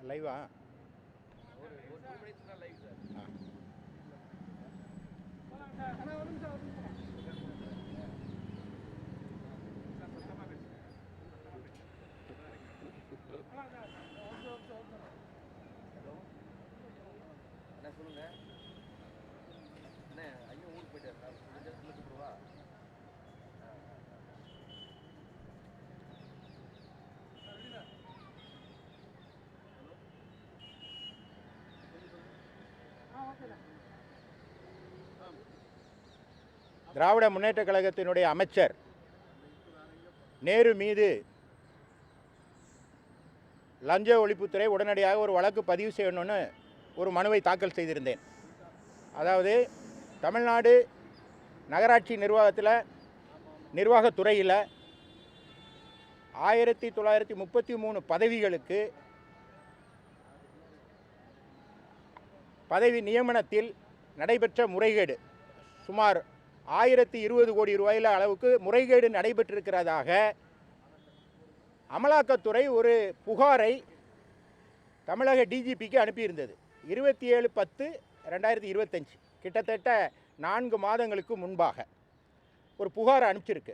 லைவா சொல்லுங்க அண்ணே ஐயோ ஊருக்கு போயிட்டாரு கூப்பிடுவா திராவிட முன்னேற்ற கழகத்தினுடைய அமைச்சர் நேரு மீது லஞ்ச ஒழிப்புத்துறை உடனடியாக ஒரு வழக்கு பதிவு செய்யணும்னு ஒரு மனுவை தாக்கல் செய்திருந்தேன். அதாவது தமிழ்நாடு நகராட்சி நிர்வாகத்துறையில் 1933 பதவிகளுக்கு பதவி நியமனத்தில் நடைபெற்ற முறைகேடு சுமார் 1020 கோடி ரூபாயில் அளவுக்கு முறைகேடு நடைபெற்றிருக்கிறதாக அமலாக்கத்துறை ஒரு புகாரை தமிழக டிஜிபிக்கு அனுப்பியிருந்தது. 27/10/2025 கிட்டத்தட்ட 4 மாதங்களுக்கு முன்பாக ஒரு புகார் அனுப்பிச்சிருக்கு.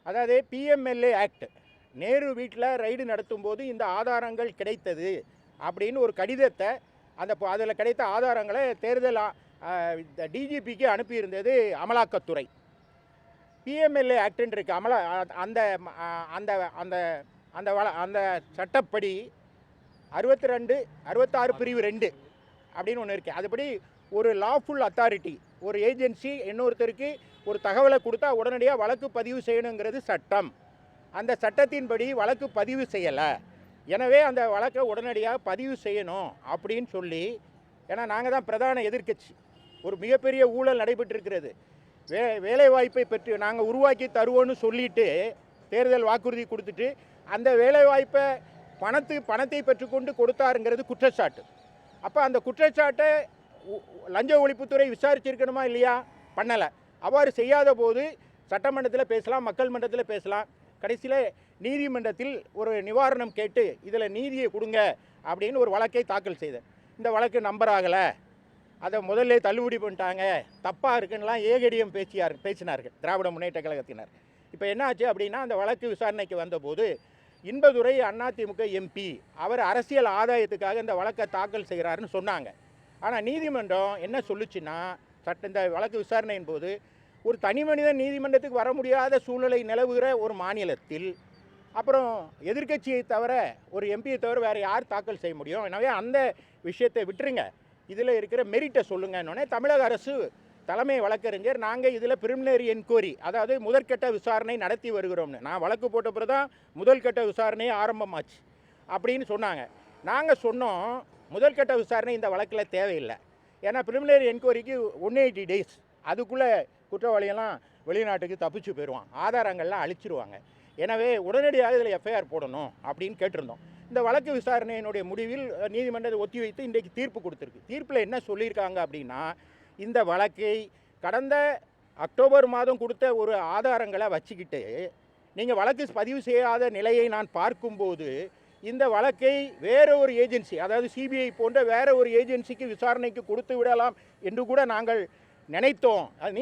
அதாவது பிஎம்எல்ஏ ஆக்ட் நேரு வீட்டில் ரைடு நடத்தும் போது இந்த ஆதாரங்கள் கிடைத்தது அப்படின்னு ஒரு கடிதத்தை அதில் கிடைத்த ஆதாரங்களை தேர்தல் டிஜிபிக்கு அனுப்பியிருந்தது அமலாக்கத்துறை. பிஎம்எல்ஏ ஆக்டுன்னு இருக்குது. அந்த அந்த அந்த அந்த அந்த சட்டப்படி 66 பிரிவு 2 அப்படின்னு ஒன்று இருக்குது. அதுபடி ஒரு லாஃபுல் அத்தாரிட்டி, ஒரு ஏஜென்சி இன்னொருத்தருக்கு ஒரு தகவலை கொடுத்தா உடனடியாக வழக்கு பதிவு செய்யணுங்கிறது சட்டம். அந்த சட்டத்தின்படி வழக்கு பதிவு செய்யலை. எனவே அந்த வழக்கை உடனடியாக பதிவு செய்யணும் அப்படின்னு சொல்லி, ஏன்னா நாங்கள் தான் பிரதான எதிர்க்கட்சி, ஒரு மிகப்பெரிய ஊழல் நடைபெற்றிருக்கிறது. வேலைவாய்ப்பை பற்றி நாங்கள் உருவாக்கி தருவோன்னு சொல்லிட்டு தேர்தல் வாக்குறுதி கொடுத்துட்டு அந்த வேலைவாய்ப்பை பணத்தை பெற்றுக்கொண்டு கொடுத்தாருங்கிறது குற்றச்சாட்டு. அப்போ அந்த குற்றச்சாட்டை லஞ்ச ஒழிப்புத்துறை விசாரிச்சிருக்கணுமா இல்லையா? பண்ணலை. அவ்வாறு செய்யாத போது சட்டமன்றத்தில் பேசலாம், மக்கள் மன்றத்தில் பேசலாம், கடைசியில் நீதிமன்றத்தில் ஒரு நிவாரணம் கேட்டு இதில் நீதியை கொடுங்க அப்படின்னு ஒரு வழக்கை தாக்கல் செய்தேன். இந்த வழக்கு நம்பர் ஆகலை, அதை முதல்ல தள்ளுபடி பண்ணிட்டாங்க, தப்பாக இருக்குன்னெலாம் ஏகடிஎம் பேசினார்கள் திராவிட முன்னேற்ற கழகத்தினர். இப்போ என்ன ஆச்சு அப்படின்னா, அந்த வழக்கு விசாரணைக்கு வந்தபோது இன்பதுரை அதிமுக எம்பி அவர் அரசியல் ஆதாயத்துக்காக இந்த வழக்கை தாக்கல் செய்கிறாருன்னு சொன்னாங்க. ஆனால் நீதிமன்றம் என்ன சொல்லுச்சுன்னா, இந்த வழக்கு விசாரணையின் போது ஒரு தனி மனிதன் நீதிமன்றத்துக்கு வர முடியாத சூழ்நிலை நிலவுகிற ஒரு மாநிலத்தில் அப்புறம் எதிர்க்கட்சியை தவிர ஒரு எம்பியை தவிர வேறு யார் தாக்கல் செய்ய முடியும்? எனவே அந்த விஷயத்தை விட்டுருங்க, இதில் இருக்கிற மெரிட்டை சொல்லுங்கன்னொன்னே தமிழக அரசு தலைமை வழக்கறிஞர் நாங்கள் இதில் பிரிமினரி என்கொயரி, அதாவது முதற்கட்ட விசாரணை நடத்தி வருகிறோம்னு, நான் வழக்கு போட்ட பிறகு தான் முதல்கட்ட விசாரணையே ஆரம்பமாச்சு அப்படின்னு சொன்னாங்க. நாங்கள் சொன்னோம் முதல்கட்ட விசாரணை இந்த வழக்கில் தேவையில்லை. ஏன்னா பிரிமினரி என்கொயரிக்கு 180 days, அதுக்குள்ளே குற்றவாளியெல்லாம் வெளிநாட்டுக்கு தப்பிச்சு போயிடுவான், ஆதாரங்கள்லாம் அழிச்சிருவாங்க. எனவே உடனடியாக இதில் எஃப்ஐஆர் போடணும் அப்படின்னு கேட்டிருந்தோம். இந்த வழக்கு விசாரணையினுடைய முடிவில் நீதிமன்றத்தை ஒத்தி வைத்து இன்றைக்கு தீர்ப்பு கொடுத்துருக்கு. தீர்ப்பில் என்ன சொல்லியிருக்காங்க அப்படின்னா, இந்த வழக்கை கடந்த அக்டோபர் மாதம் கொடுத்த ஒரு ஆதாரங்களை வச்சுக்கிட்டு நீங்கள் வழக்கு பதிவு செய்யாத நிலையை நான் பார்க்கும்போது இந்த வழக்கை வேற ஒரு ஏஜென்சி, அதாவது சிபிஐ போன்ற வேற ஒரு ஏஜென்சிக்கு விசாரணைக்கு கொடுத்து விடலாம் என்று கூட நாங்கள் நினைத்தோம். அது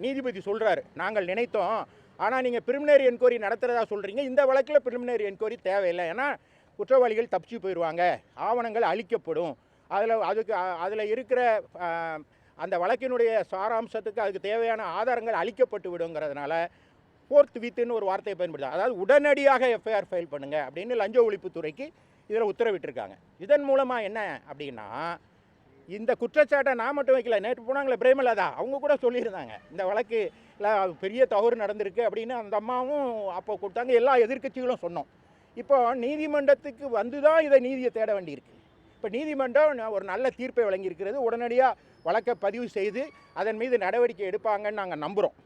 நீதிபதி சொல்கிறாரு, நாங்கள் நினைத்தோம், ஆனால் நீங்கள் பிரிமினரி என்கொயரி நடத்துகிறதா சொல்கிறீங்க, இந்த வழக்கில் பிரிமினரி என்கொயரி தேவையில்லை, ஏன்னா குற்றவாளிகள் தப்பிச்சு போயிடுவாங்க, ஆவணங்கள் அழிக்கப்படும், அதில் இருக்கிற அந்த வழக்கினுடைய சாராம்சத்துக்கு அதுக்கு தேவையான ஆதாரங்கள் அளிக்கப்பட்டு விடுங்கிறதுனால ஃபோர்த் வித்துன்னு ஒரு வார்த்தையை பயன்படுத்த, அதாவது உடனடியாக எஃப்ஐஆர் ஃபைல் பண்ணுங்கள் அப்படின்னு லஞ்ச ஒழிப்புத்துறைக்கு இதில் உத்தரவிட்டிருக்காங்க. இதன் மூலமாக என்ன அப்படின்னா, இந்த குற்றச்சாட்டை நான் மட்டும் வைக்கல, நேற்று போனாங்களே பிரேமலதா, அவங்க கூட சொல்லியிருந்தாங்க இந்த வழக்கில் பெரிய தவறு நடந்திருக்கு அப்படின்னு அந்த அம்மாவும் அப்போ கொடுத்தாங்க, எல்லா எதிர்க்கட்சிகளும் சொன்னோம். இப்போ நீதிமன்றத்துக்கு வந்து தான் இதை நீதியை தேட வேண்டியிருக்கு. இப்போ நீதிமன்றம் ஒரு நல்ல தீர்ப்பை வழங்கியிருக்கிறது, உடனடியாக வழக்கை பதிவு செய்து அதன் மீது நடவடிக்கை எடுப்பாங்கன்னு நாங்கள் நம்புகிறோம்.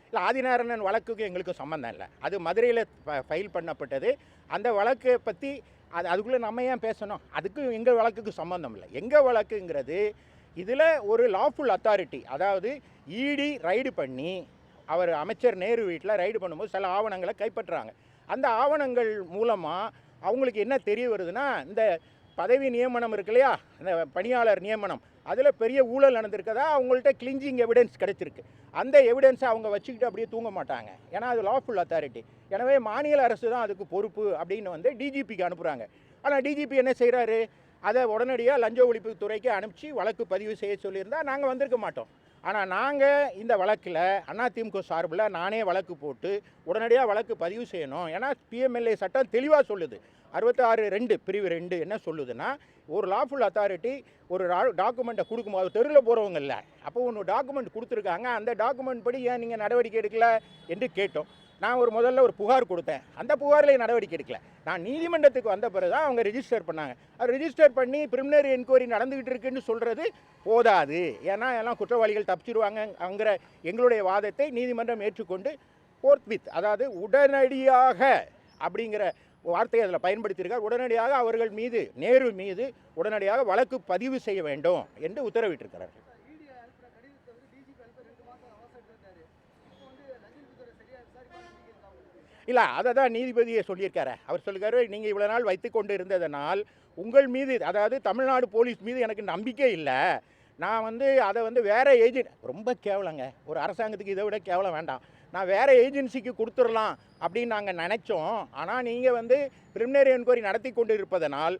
இல்லை, ஆதிநாராயணன் வழக்குக்கு எங்களுக்கு சம்மந்தம் இல்லை, அது மதுரையில் ஃபைல் பண்ணப்பட்டது. அந்த வழக்கை பற்றி அதுக்குள்ளே நம்ம ஏன் பேசணும்? அதுக்கு எங்கள் வழக்குக்கு சம்மந்தம் இல்லை. எங்கள் வழக்குங்கிறது இதில் ஒரு லாஃபுல் அத்தாரிட்டி, அதாவது இடி ரைடு பண்ணி அவர் அமைச்சர் நேரு வீட்டில் ரைடு பண்ணும்போது சில ஆவணங்களை கைப்பற்றுறாங்க. அந்த ஆவணங்கள் மூலமாக அவங்களுக்கு என்ன தெரிய வருதுன்னா, இந்த பதவி நியமனம் இருக்கு இல்லையா, இந்த பணியாளர் நியமனம், அதில் பெரிய ஊழல் நடந்திருக்கதா அவங்கள்ட்ட கிளிஞ்சிங் எவிடன்ஸ் கிடச்சிருக்கு. அந்த எவிடன்ஸை அவங்க வச்சுக்கிட்டு அப்படியே தூங்க மாட்டாங்க, ஏன்னா அது லாஃபுல் அத்தாரிட்டி. எனவே மாநில அரசு தான் அதுக்கு பொறுப்பு அப்படின்னு வந்து டிஜிபிக்கு அனுப்புகிறாங்க. ஆனால் டிஜிபி என்ன செய்கிறாரு? அதை உடனடியாக லஞ்ச ஒழிப்பு துறைக்கு அனுப்பிச்சு வழக்கு பதிவு செய்ய சொல்லியிருந்தால் நாங்கள் வந்திருக்க மாட்டோம். ஆனால் நாங்கள் இந்த வழக்கில் அதிமுக சார்பில் நானே வழக்கு போட்டு உடனடியாக வழக்கு பதிவு செய்யணும். ஏன்னா பிஎம்எல்ஏ சட்டம் தெளிவாக சொல்லுது. 66(2) பிரிவு 2 என்ன சொல்லுதுன்னா, ஒரு லாஃபுல் அத்தாரிட்டி ஒரு டாக்குமெண்ட்டை கொடுக்கும்போது தெருவில் போகிறவங்க இல்லை, அப்போ ஒன்று டாக்குமெண்ட் கொடுத்துருக்காங்க, அந்த டாக்குமெண்ட் படி ஏன் நீங்கள் நடவடிக்கை எடுக்கல என்று கேட்டோம். நான் முதல்ல ஒரு புகார் கொடுத்தேன், அந்த புகாரில் நடவடிக்கை எடுக்கல. நான் நீதிமன்றத்துக்கு வந்த பிறகு தான் அவங்க ரிஜிஸ்டர் பண்ணாங்க. அது ரிஜிஸ்டர் பண்ணி ப்ரிலிமினரி என்கொயரி நடந்துக்கிட்டு இருக்குன்னு சொல்கிறது போதாது, ஏன்னா எல்லாம் குற்றவாளிகள் தப்பிச்சிருவாங்கங்கிற எங்களுடைய வாதத்தை நீதிமன்றம் ஏற்றுக்கொண்டு ஃபோர்த்வித், அதாவது உடனடியாக அப்படிங்கிற வார்த்தையை அதில் பயன்படுத்தியிருக்கார். உடனடியாக அவர்கள் மீது, நேரு மீது உடனடியாக வழக்கு பதிவு செய்ய வேண்டும் என்று உத்தரவிட்டிருக்கிறார். இல்லை, அதை தான் நீதிபதியை சொல்லியிருக்காரு. அவர் சொல்லியிருக்காரு, நீங்கள் இவ்வளோ நாள் வைத்து கொண்டு இருந்ததனால் உங்கள் மீது, அதாவது தமிழ்நாடு போலீஸ் மீது எனக்கு நம்பிக்கை இல்லை, நான் அதை வேறு ஏஜென்ட், ரொம்ப கேவலங்க, ஒரு அரசாங்கத்துக்கு இதை விட கேவலம் வேண்டாம், நான் வேறு ஏஜென்சிக்கு கொடுத்துடலாம் அப்படின்னு நாங்கள் நினச்சோம். ஆனால் நீங்கள் ப்ரிலிமினரி என்கொயரி நடத்தி கொண்டு இருப்பதனால்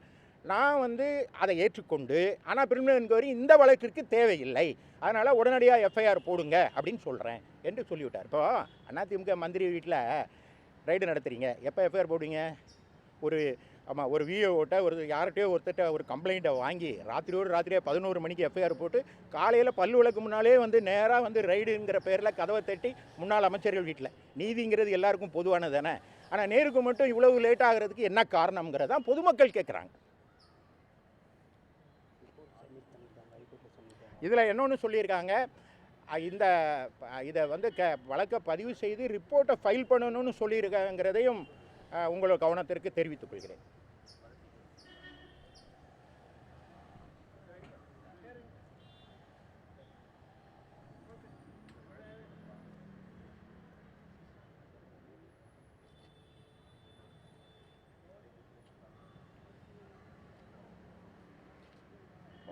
நான் அதை ஏற்றுக்கொண்டு, ஆனால் ப்ரிலிமினரி என்கொயரி இந்த வழக்கிற்கு தேவையில்லை, அதனால் உடனடியாக எஃப்ஐஆர் போடுங்க அப்படின்னு சொல்கிறேன் என்று சொல்லிவிட்டார். இப்போது அதிமுக மந்திரி வீட்டில் ரைடு நடத்துகிறீங்க, எப்போ எஃப்ஐஆர் போடுவீங்க? ஒரு விஓட்ட யார்கிட்டயோ ஒருத்தட்ட ஒரு கம்ப்ளைண்ட்டை வாங்கி ராத்திரியாக 11 மணிக்கு எஃப்ஐஆர் போட்டு காலையில் பல்லு விளக்கு முன்னாலே நேராக ரைடுங்கிற பேரில் கதவை தட்டி முன்னாள் அமைச்சர்கள் வீட்டில். நீதிங்கிறது எல்லாருக்கும் பொதுவானது தானே, ஆனால் நேருக்கு மட்டும் இவ்வளவு லேட் ஆகிறதுக்கு என்ன காரணங்கிறதான் பொதுமக்கள் கேட்குறாங்க. இதில் இன்னொன்று சொல்லியிருக்காங்க, இதை வழக்கை பதிவு செய்து ரிப்போர்ட்டை ஃபைல் பண்ணணும்னு சொல்லியிருக்காங்கிறதையும் உங்களோட கவனத்திற்கு தெரிவித்துக் கொள்கிறேன்.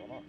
ஆமாம்.